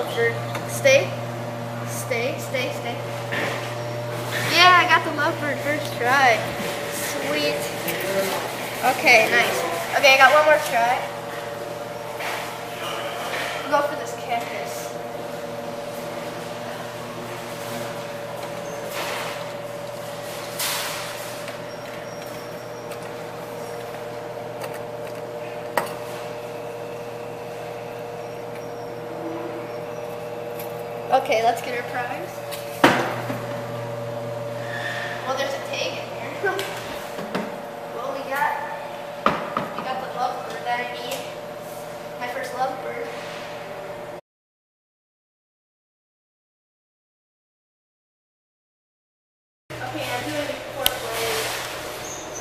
lovebird. Stay. Yeah, I got the lovebird first try. Sweet. Okay, nice. Okay, I got one more try. We'll go for this cactus. Okay, let's get our prize. Well, there's a tag in here. Well, we got the lovebird that I need. My first lovebird. Okay, I'm doing 4 plays.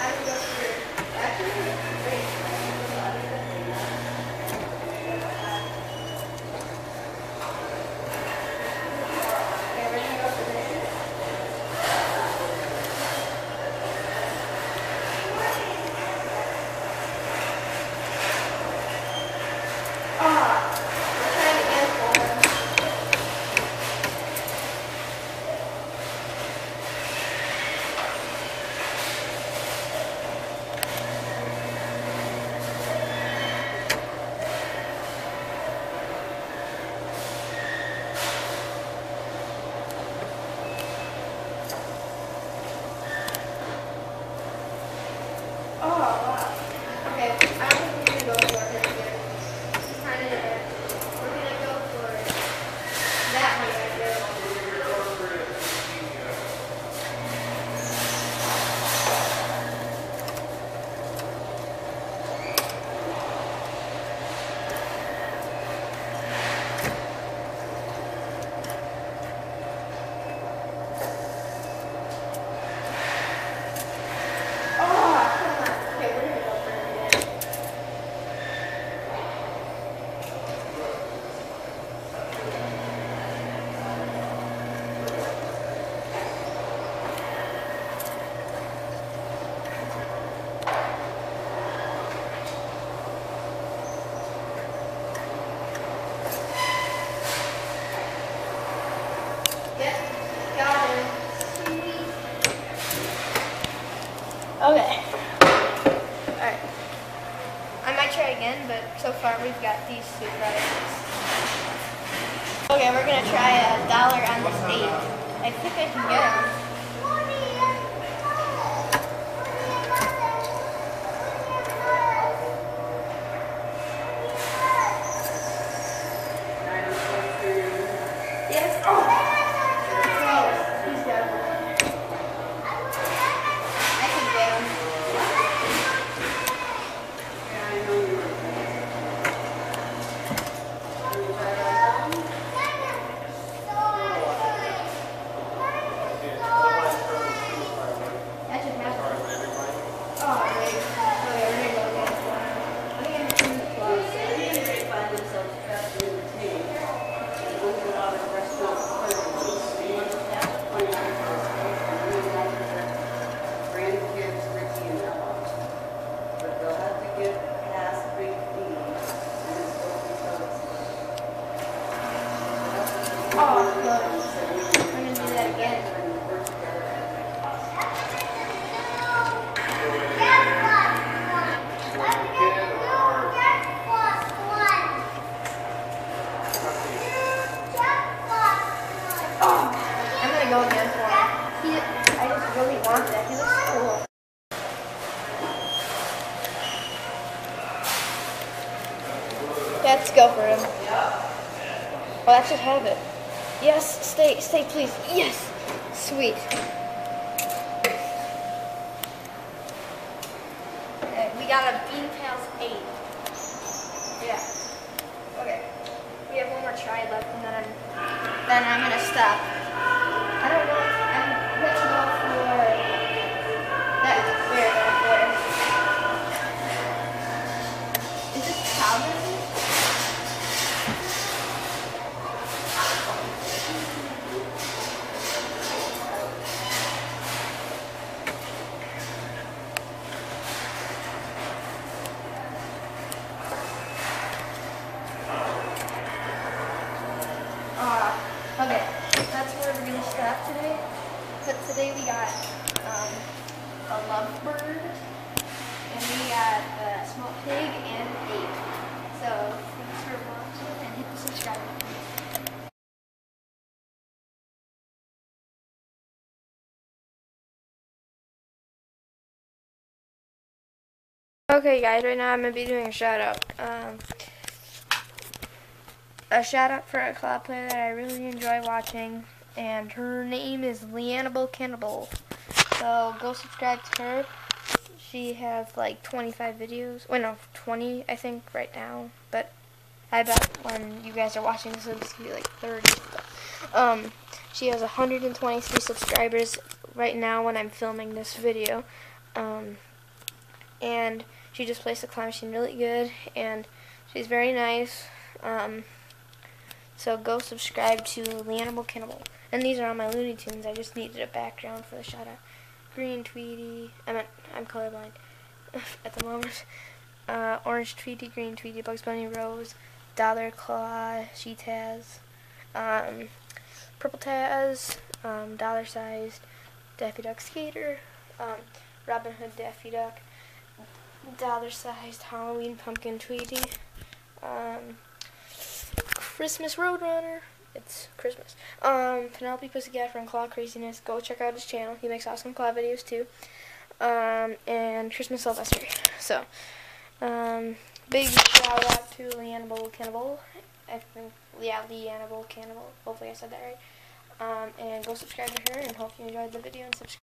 I'm going to go for actually great. Okay. Alright. I might try again, but so far we've got these 2 prizes. Okay, we're gonna try $1 on this 8. I think I can get them. Yes. Oh. Go again for him. I just really want that. He looks cool. Let's go for him. Well, that should have it. Yes, stay, please. Yes, sweet. Okay, we got a Beantails 8. Yeah. Okay. We have one more try left, and then I'm gonna stop. I don't know. I'm gonna go for that. Where? Is this cow business? Okay, that's where we're gonna stop today. But today we got a lovebird, and we got a small pig and an ape. So thanks for watching and hit the subscribe button. Okay guys, right now I'm going to be doing a shout out. A shout out for a club player that I really enjoy watching, and her name is Leannable Cannibal. So go subscribe to her. She has like 25 videos. Well, no, 20 I think right now. But I bet when you guys are watching this, it's going to be like 30. She has 123 subscribers right now when I'm filming this video. And she just plays the clown machine really good, and she's very nice. So go subscribe to Leannable Cannibal. And these are on my Looney Tunes. I just needed a background for the shout out. Green Tweety. I'm colorblind at the moment. Orange Tweety, Green Tweety, Bugs Bunny, Rose, Dollar Claw, She Taz, Purple Taz, Dollar Sized, Daffy Duck Skater, Robin Hood Daffy Duck, Dollar Sized Halloween Pumpkin Tweety, Christmas Roadrunner. It's Christmas. Penelope Pussycat from Claw Craziness. Go check out his channel. He makes awesome claw videos too. And Christmas Sylvester. So, big shout out to Leannable Cannibal. I think, yeah, Leannable Cannibal. Hopefully I said that right. And go subscribe to her, and hope you enjoyed the video and subscribe.